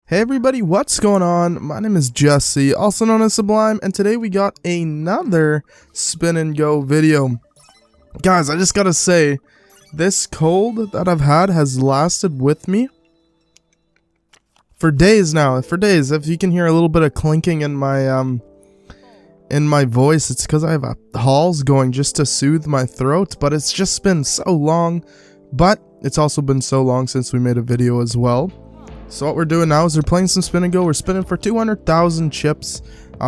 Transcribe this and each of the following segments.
Hey everybody, what's going on? My name is Jesse, also known as Sublime, and today we got another spin and go video. Guys, I just gotta say, this cold that I've had has lasted with me for days now. For days. If you can hear a little bit of clinking in my voice, it's because I have halls going just to soothe my throat, but it's just been so long. But it's also been so long since we made a video as well. So what we're doing now is we're playing some spin and go. We're spinning for 200,000 chips.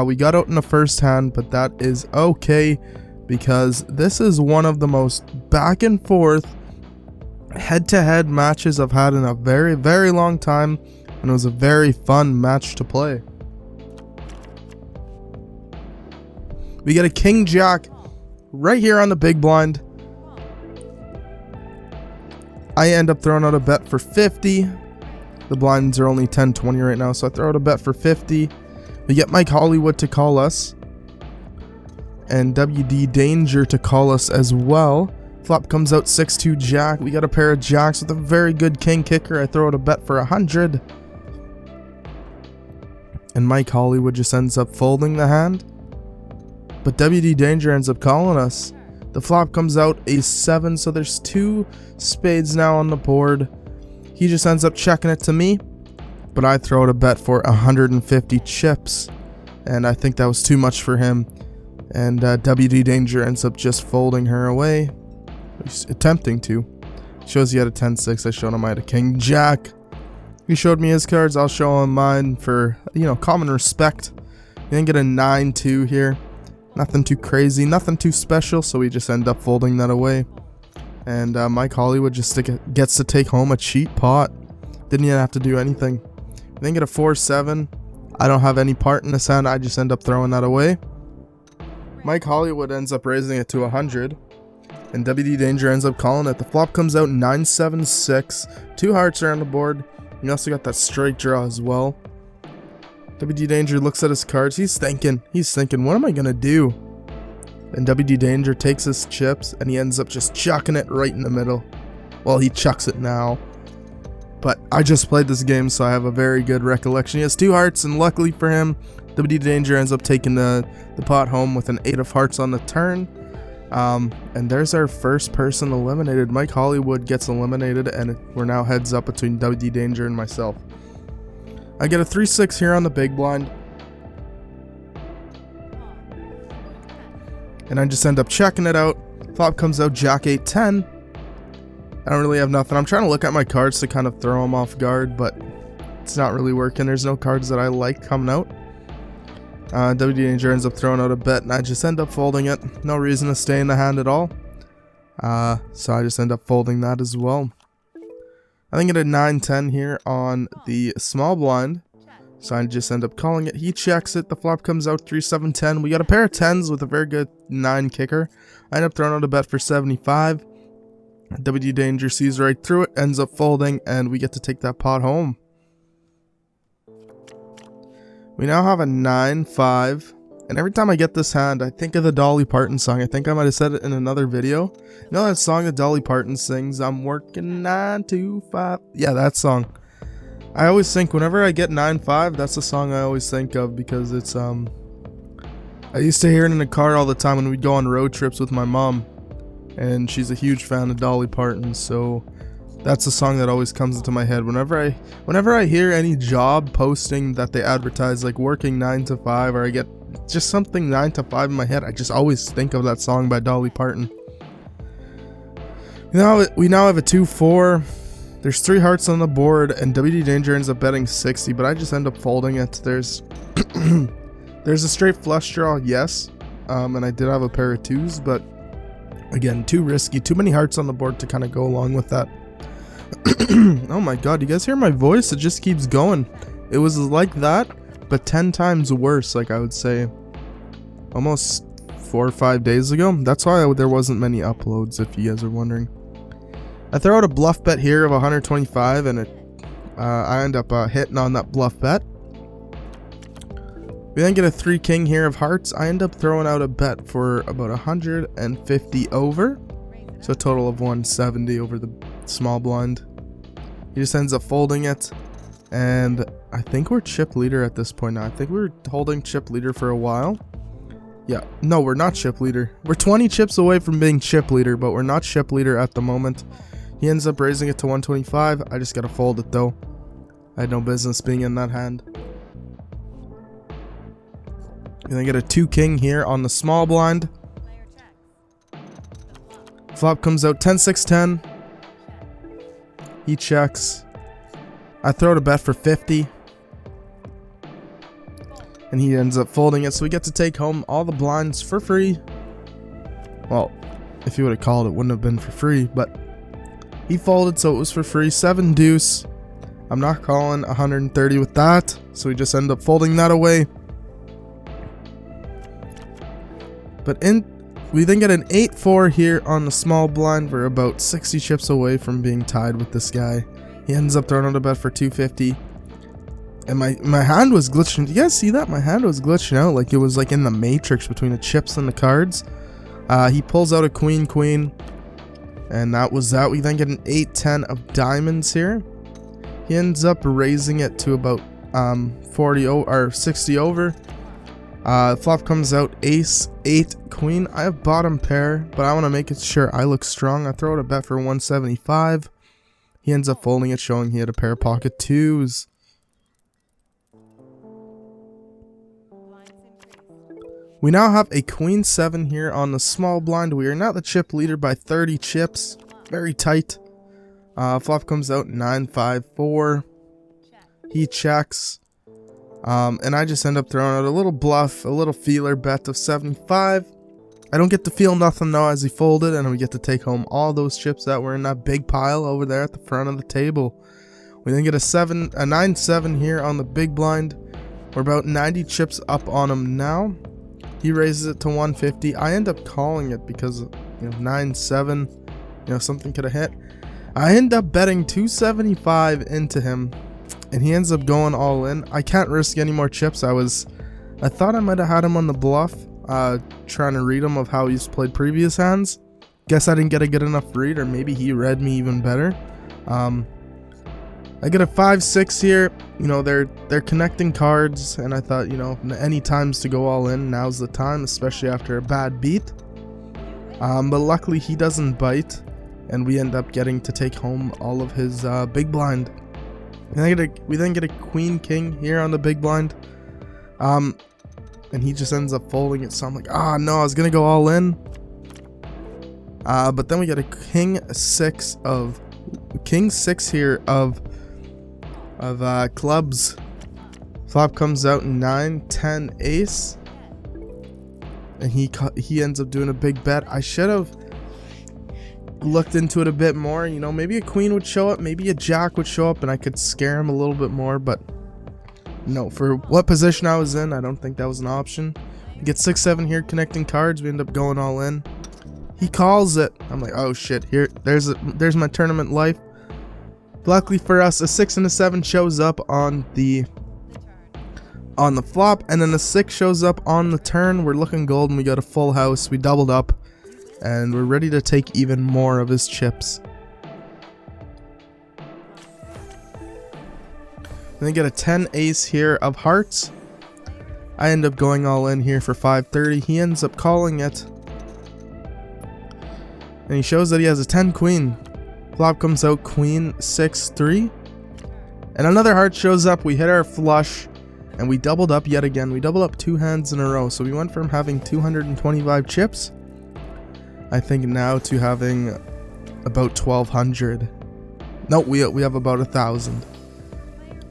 We got out in the first hand, but that is okay because this is one of the most back and forth head-to-head matches I've had in a very, very long time, and it was a very fun match to play. We get a king jack right here on the big blind. I end up throwing out a bet for 50. The blinds are only 10-20 right now, so I throw out a bet for 50. We get Mike Hollywood to call us, and WD Danger to call us as well. Flop comes out 6-2 jack. We got a pair of jacks with a very good king kicker. I throw out a bet for 100, and Mike Hollywood just ends up folding the hand, but WD Danger ends up calling us. The flop comes out a 7, so there's 2 spades now on the board. He just ends up checking it to me, but I throw out a bet for 150 chips, and I think that was too much for him, and WD Danger ends up just folding her away. He's attempting to. Shows he had a 10-6. I showed him I had a king jack. He showed me his cards. I'll show him mine for, common respect. He didn't get a 9-2 here. Nothing too crazy, nothing too special, so we just end up folding that away. And Mike Hollywood just gets to take home a cheap pot. Didn't even have to do anything. I then get a 4-7. I don't have any part in this hand. I just end up throwing that away. Mike Hollywood ends up raising it to 100. And WD Danger ends up calling it. The flop comes out 9-7-6. 2 hearts are on the board. You also got that straight draw as well. WD Danger looks at his cards. He's thinking, what am I going to do? And WD Danger takes his chips and he ends up just chucking it right in the middle. Well, he chucks it now. But I just played this game, so I have a very good recollection. He has 2 hearts, and luckily for him, WD Danger ends up taking the pot home with an 8 of hearts on the turn. And there's our first person eliminated. Mike Hollywood gets eliminated, and we're now heads up between WD Danger and myself. I get a 3-6 here on the big blind. And I just end up checking it out. Flop comes out Jack 8-10. I don't really have nothing. I'm trying to look at my cards to kind of throw them off guard, but it's not really working. There's no cards that I like coming out. WD Danger ends up throwing out a bet, and I just end up folding it. No reason to stay in the hand at all. So I just end up folding that as well. I think I did 9-10 here on the small blind. So I just end up calling it. He checks it. The flop comes out 3-7-10. We got a pair of 10s with a very good 9 kicker. I end up throwing out a bet for 75. WD Danger sees right through it, ends up folding, and we get to take that pot home. We now have a 9-5. And every time I get this hand, I think of the Dolly Parton song. I think I might have said it in another video. You know that song that Dolly Parton sings? I'm working 9 to 5. Yeah, that song. I always think whenever I get 9-5, that's the song I always think of because it's I used to hear it in the car all the time when we'd go on road trips with my mom, and she's a huge fan of Dolly Parton, so that's the song that always comes into my head whenever I hear any job posting that they advertise, like working 9 to 5, or I get just something 9 to 5 in my head. I just always think of that song by Dolly Parton. We now have a 2-4. There's 3 hearts on the board, and WD Danger ends up betting 60, but I just end up folding it. There's a straight flush draw, yes, and I did have a pair of 2s, but again, too risky. Too many hearts on the board to kind of go along with that. Oh my god, you guys hear my voice? It just keeps going. It was like that, but 10 times worse, like I would say almost 4 or 5 days ago. That's why there wasn't many uploads, if you guys are wondering. I throw out a bluff bet here of 125, and I end up hitting on that bluff bet. We then get a 3 king here of hearts. I end up throwing out a bet for about 150 over, so a total of 170 over the small blind. He just ends up folding it. And I think we're chip leader at this point now. I think we were holding chip leader for a while. Yeah, no, we're not chip leader. We're 20 chips away from being chip leader, but we're not chip leader at the moment. He ends up raising it to 125. I just gotta fold it though. I had no business being in that hand. Gonna get a 2 king here on the small blind. Flop comes out 10-6-10. He checks. I throw to bet for 50. And he ends up folding it, so we get to take home all the blinds for free. Well, if he would have called, it wouldn't have been for free, but he folded, so it was for free. 7 deuce. I'm not calling 130 with that, so we just end up folding that away. But we then get an 8-4 here on the small blind. We're about 60 chips away from being tied with this guy. He ends up throwing out a bet for 250. And my hand was glitching. Do you guys see that? My hand was glitching out like it was like in the matrix between the chips and the cards. He pulls out a queen. And that was that. We then get an 8-10 of diamonds here. He ends up raising it to about 40 or 60 over. Flop comes out ace, 8, queen. I have bottom pair, but I want to make it sure I look strong. I throw out a bet for 175. He ends up folding it, showing he had a pair of pocket 2s. We now have a queen 7 here on the small blind. We are now the chip leader by 30 chips. Very tight. Flop comes out 9-5-4. He checks. And I just end up throwing out a little bluff, a little feeler bet of 75. I don't get to feel nothing though as he folded, and we get to take home all those chips that were in that big pile over there at the front of the table. We then get a 9-7 here on the big blind. We're about 90 chips up on him now. He raises it to 150. I end up calling it because, 9-7, something could have hit. I end up betting 275 into him, and he ends up going all in. I can't risk any more chips. I thought I might have had him on the bluff, trying to read him of how he's played previous hands. Guess I didn't get a good enough read, or maybe he read me even better. I get a 5-6 here. They're connecting cards, and I thought, any times to go all in, now's the time, especially after a bad beat. But luckily he doesn't bite, and we end up getting to take home all of his big blind. And we then get a queen king here on the big blind. And he just ends up folding it, so I'm like, no, I was gonna go all in. But then we get a king 6 here of clubs. Flop comes out 9-10 ace, and he ends up doing a big bet. I should have looked into it a bit more. Maybe a queen would show up, maybe a jack would show up, and I could scare him a little bit more. But no, for what position I was in, I don't think that was an option. We get 6-7 here connecting cards. We end up going all in. He calls it. I'm like, oh shit, there's my tournament life. Luckily for us, a 6 and a 7 shows up on the flop, and then the 6 shows up on the turn. We're looking golden. We got a full house. We doubled up, and we're ready to take even more of his chips. Then I get a 10 ace here of hearts. I end up going all in here for 530. He ends up calling it, and he shows that he has a 10 queen. Flop comes out queen 6-3, and another heart shows up. We hit our flush, and we doubled up yet again. We doubled up 2 hands in a row, so we went from having 225 chips, I think, now to having about 1200. No, we have about 1000.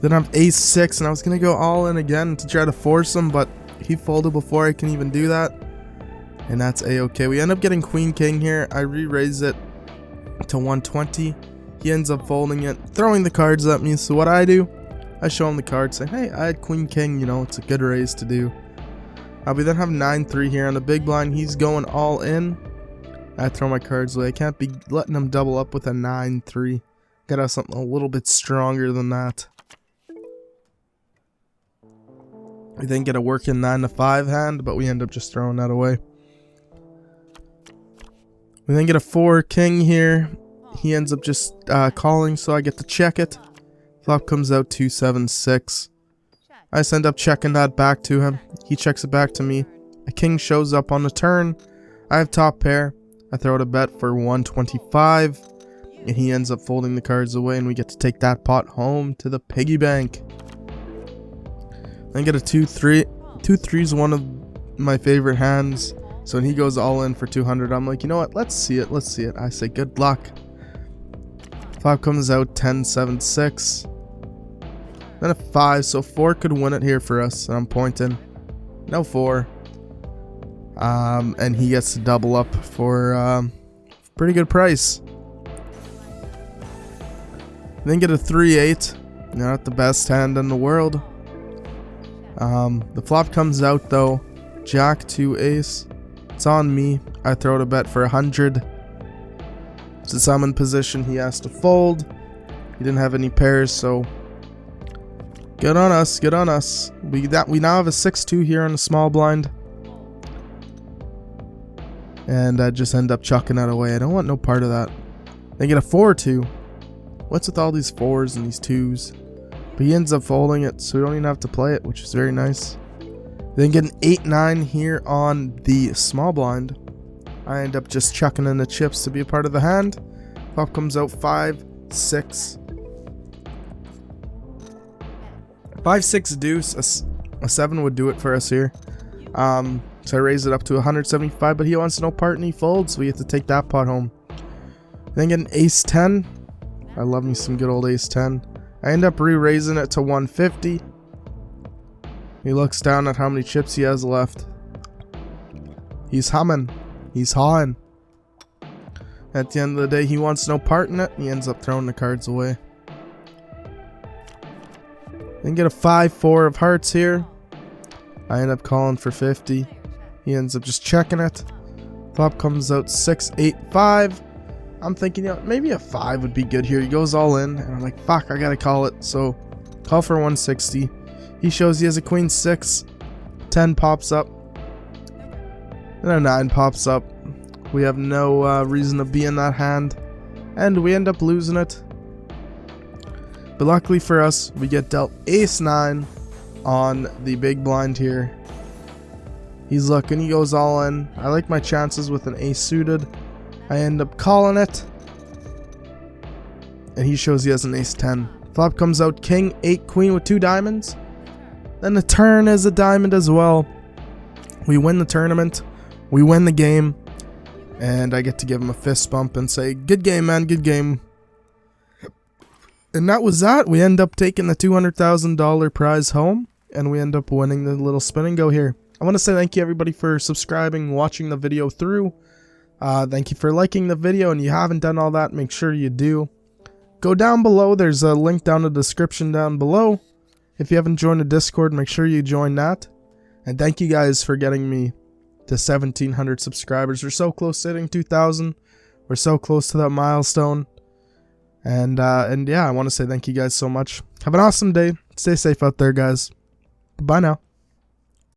Then I have ace 6, and I was gonna go all in again to try to force him, but he folded before I can even do that, and that's a-okay. We end up getting queen king here. I re-raise it to 120. He ends up folding it, throwing the cards at me. So what I do, I show him the cards, say, hey, I had queen king, it's a good raise to do. We then have 9-3 here on the big blind. He's going all in. I throw my cards away. I can't be letting him double up with a 9-3. Gotta have something a little bit stronger than that. We then get a working 9-5 hand, but we end up just throwing that away. We then get a 4 king here. He ends up just calling, so I get to check it. Flop comes out 276. I just end up checking that back to him. He checks it back to me. A king shows up on the turn. I have top pair. I throw out a bet for 125. And he ends up folding the cards away, and we get to take that pot home to the piggy bank. Then get a 2-3. 2-3 is one of my favorite hands. So when he goes all in for 200, I'm like, you know what? Let's see it. Let's see it. I say good luck. Flop comes out 10-7-6. Then a 5, so 4 could win it here for us. And I'm pointing. No 4. And he gets to double up for pretty good price. Then get a 3-8. Not the best hand in the world. The flop comes out though. Jack 2 ace. It's on me. I throw out a bet for 100. Since I'm in position, he has to fold. He didn't have any pairs, so good on us. Good on us. We now have a 6-2 here on the small blind. And I just end up chucking that away. I don't want no part of that. They get a 4-2. What's with all these 4s and these 2s? But he ends up folding it, so we don't even have to play it, which is very nice. Then get an 8-9 here on the small blind. I end up just chucking in the chips to be a part of the hand. Flop comes out 5-6. 5-6 deuce. A 7 would do it for us here. So I raise it up to 175, but he wants no part and he folds, so we get to take that pot home. Then get an ace 10. I love me some good old ace 10. I end up re-raising it to 150. He looks down at how many chips he has left. He's humming. He's hawing. At the end of the day, he wants no part in it. He ends up throwing the cards away. Then get a 5-4 of hearts here. I end up calling for 50. He ends up just checking it. Flop comes out 6-8-5. I'm thinking, you know, maybe a 5 would be good here. He goes all in, and I'm like, fuck, I gotta call it. So, call for 160. He shows he has a queen 6. 10 pops up. And a 9 pops up. We have no reason to be in that hand. And we end up losing it. But luckily for us, we get dealt ace 9 on the big blind here. He's looking, he goes all in. I like my chances with an ace suited. I end up calling it. And he shows he has an ace 10. Flop comes out king 8 queen with 2 diamonds. Then the turn is a diamond as well. We win the tournament. We win the game. And I get to give him a fist bump and say, good game, man, good game. And that was that. We end up taking the $200,000 prize home. And we end up winning the little spin and go here. I want to say thank you everybody for subscribing, watching the video through. Thank you for liking the video, and you haven't done all that, make sure you do. Go down below, there's a link down in the description down below. If you haven't joined the Discord, make sure you join that. And thank you guys for getting me to 1,700 subscribers. We're so close to hitting 2,000. We're so close to that milestone. And yeah, I want to say thank you guys so much. Have an awesome day. Stay safe out there, guys. Bye now.